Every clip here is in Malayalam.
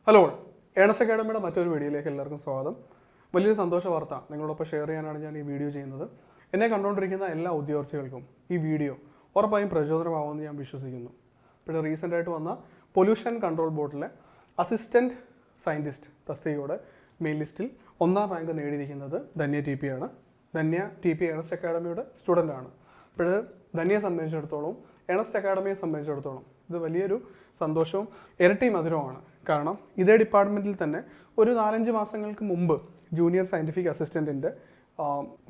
ഹലോ, ഏണസ്റ്റ് അക്കാഡമിയുടെ മറ്റൊരു വീഡിയോയിലേക്ക് എല്ലാവർക്കും സ്വാഗതം. വലിയൊരു സന്തോഷ വാർത്ത നിങ്ങളോടൊപ്പം ഷെയർ ചെയ്യാനാണ് ഞാൻ ഈ വീഡിയോ ചെയ്യുന്നത്. എന്നെ കണ്ടുകൊണ്ടിരിക്കുന്ന എല്ലാ ഉദ്യോഗാർത്ഥികൾക്കും ഈ വീഡിയോ ഉറപ്പായും പ്രചോദനമാവുമെന്ന് ഞാൻ വിശ്വസിക്കുന്നു. പിന്നെ റീസെൻ്റായിട്ട് വന്ന പൊല്യൂഷൻ കൺട്രോൾ ബോർഡിലെ അസിസ്റ്റൻറ്റ് സയൻറ്റിസ്റ്റ് തസ്തികയുടെ മെയിൻ ലിസ്റ്റിൽ 1ാം റാങ്ക് നേടിയിരിക്കുന്നത് ധന്യ ടി പി ആണ്. ധന്യ ടി പി ഏണസ്റ്റ് അക്കാഡമിയുടെ സ്റ്റുഡൻ്റാണ്. ഇപ്പോൾ ധന്യയെ സംബന്ധിച്ചിടത്തോളം, ഏണസ്റ്റ് അക്കാഡമിയെ സംബന്ധിച്ചിടത്തോളം ഇത് വലിയൊരു സന്തോഷവും ഇരട്ടി മധുരവുമാണ്. കാരണം ഇതേ ഡിപ്പാർട്ട്മെൻറ്റിൽ തന്നെ ഒരു 4-5 മാസങ്ങൾക്ക് മുമ്പ് ജൂനിയർ സയൻറ്റിഫിക് അസിസ്റ്റൻറ്റിൻ്റെ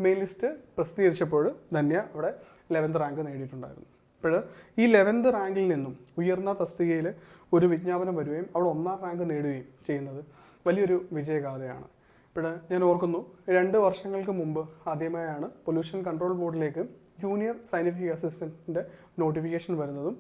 മെയിൻ ലിസ്റ്റ് പ്രസിദ്ധീകരിച്ചപ്പോൾ ധന്യ അവിടെ 11th റാങ്ക് നേടിയിട്ടുണ്ടായിരുന്നു. ഇപ്പോൾ ഈ 11th റാങ്കിൽ നിന്നും ഉയർന്ന തസ്തികയിൽ ഒരു വിജ്ഞാപനം വരികയും അവിടെ 1ാം റാങ്ക് നേടുകയും ചെയ്യുന്നത് വലിയൊരു വിജയഗാഥയാണ്. ഇപ്പോൾ ഞാൻ ഓർക്കുന്നു, 2 വർഷങ്ങൾക്ക് മുമ്പ് ആദ്യമായാണ് പൊല്യൂഷൻ കൺട്രോൾ ബോർഡിലേക്ക് ജൂനിയർ സയൻറ്റിഫിക് അസിസ്റ്റൻറ്റിൻ്റെ നോട്ടിഫിക്കേഷൻ വരുന്നതും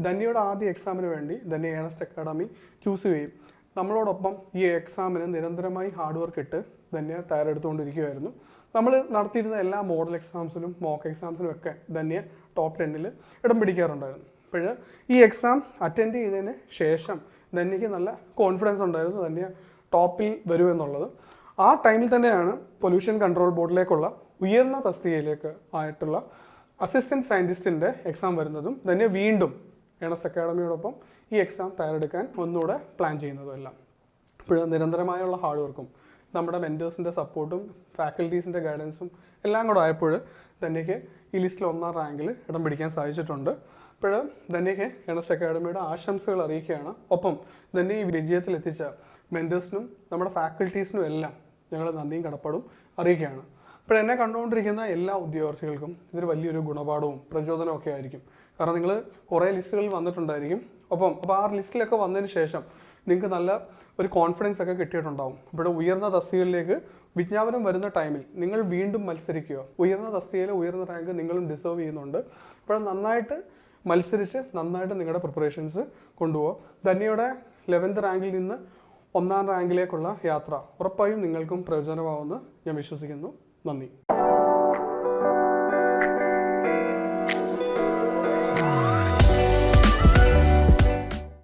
ധന്യയുടെ ആദ്യ എക്സാമിന് വേണ്ടി ധന്യ ഏണസ്റ്റ് അക്കാഡമി ചൂസ് ചെയ്യുകയും നമ്മളോടൊപ്പം ഈ എക്സാമിന് നിരന്തരമായി ഹാർഡ് വർക്ക് ഇട്ട് ധന്യ തയ്യാറെടുത്തുകൊണ്ടിരിക്കുകയായിരുന്നു. നമ്മൾ നടത്തിയിരുന്ന എല്ലാ മോഡൽ എക്സാംസിനും മോക്ക് എക്സാംസിനും ഒക്കെ ധന്യ ടോപ്പ് 10ൽ ഇടം പിടിക്കാറുണ്ടായിരുന്നു. അപ്പോൾ ഈ എക്സാം അറ്റൻഡ് ചെയ്തതിന് ശേഷം ധന്യയ്ക്ക് നല്ല കോൺഫിഡൻസ് ഉണ്ടായിരുന്നു ധന്യ ടോപ്പിൽ വരുമെന്നുള്ളത്. ആ ടൈമിൽ തന്നെയാണ് പൊല്യൂഷൻ കൺട്രോൾ ബോർഡിലേക്കുള്ള ഉയർന്ന തസ്തികയിലേക്ക് ആയിട്ടുള്ള അസിസ്റ്റൻറ്റ് സയൻറ്റിസ്റ്റിൻ്റെ എക്സാം വരുന്നതും ധന്യ വീണ്ടും ഏണസ്റ്റ് അക്കാഡമിയോടൊപ്പം ഈ എക്സാം തയ്യാറെടുക്കാൻ ഒന്നുകൂടെ പ്ലാൻ ചെയ്യുന്നതും എല്ലാം. ഇപ്പോൾ നിരന്തരമായുള്ള ഹാർഡ് വർക്കും നമ്മുടെ മെൻറ്റേഴ്സിൻ്റെ സപ്പോർട്ടും ഫാക്കൽറ്റീസിൻ്റെ ഗൈഡൻസും എല്ലാം കൂടെ ആയപ്പോൾ ധന്യയ്ക്ക് ഈ ലിസ്റ്റിൽ 1ാം റാങ്കിൽ ഇടം പിടിക്കാൻ സാധിച്ചിട്ടുണ്ട്. ഇപ്പോൾ ധന്യയ്ക്ക് ഏണസ്റ്റ് അക്കാഡമിയുടെ ആശംസകൾ അറിയിക്കുകയാണ്. ഒപ്പം ധന്യ ഈ വിജയത്തിലെത്തിച്ച മെൻറ്റേഴ്സിനും നമ്മുടെ ഫാക്കൽറ്റീസിനും എല്ലാം ഞങ്ങൾ നന്ദിയും കടപ്പാടും അറിയിക്കുകയാണ്. ഇപ്പോൾ എന്നെ കണ്ടുകൊണ്ടിരിക്കുന്ന എല്ലാ ഉദ്യോഗാർത്ഥികൾക്കും ഇതൊരു വലിയൊരു ഗുണപാഠവും പ്രചോദനവും ഒക്കെ ആയിരിക്കും. കാരണം നിങ്ങൾ കുറേ ലിസ്റ്റുകളിൽ വന്നിട്ടുണ്ടായിരിക്കും. അപ്പോൾ ആ ലിസ്റ്റിലൊക്കെ വന്നതിന് ശേഷം നിങ്ങൾക്ക് നല്ല ഒരു കോൺഫിഡൻസ് ഒക്കെ കിട്ടിയിട്ടുണ്ടാവും. ഇവിടെ ഉയർന്ന തസ്തികയിലേക്ക് വിജ്ഞാപനം വരുന്ന ടൈമിൽ നിങ്ങൾ വീണ്ടും മത്സരിക്കുക. ഉയർന്ന തസ്തികയിലെ ഉയർന്ന റാങ്ക് നിങ്ങളും ഡിസേർവ് ചെയ്യുന്നുണ്ട്. അപ്പോൾ നന്നായിട്ട് മത്സരിച്ച് നന്നായിട്ട് നിങ്ങളുടെ പ്രിപ്പറേഷൻസ് കൊണ്ടുപോകുക. ധന്യയുടെ 11th റാങ്കിൽ നിന്ന് 1ാം റാങ്കിലേക്കുള്ള യാത്ര ഉറപ്പായും നിങ്ങൾക്കും പ്രയോജനമാവുമെന്ന് ഞാൻ വിശ്വസിക്കുന്നു. നന്ദി.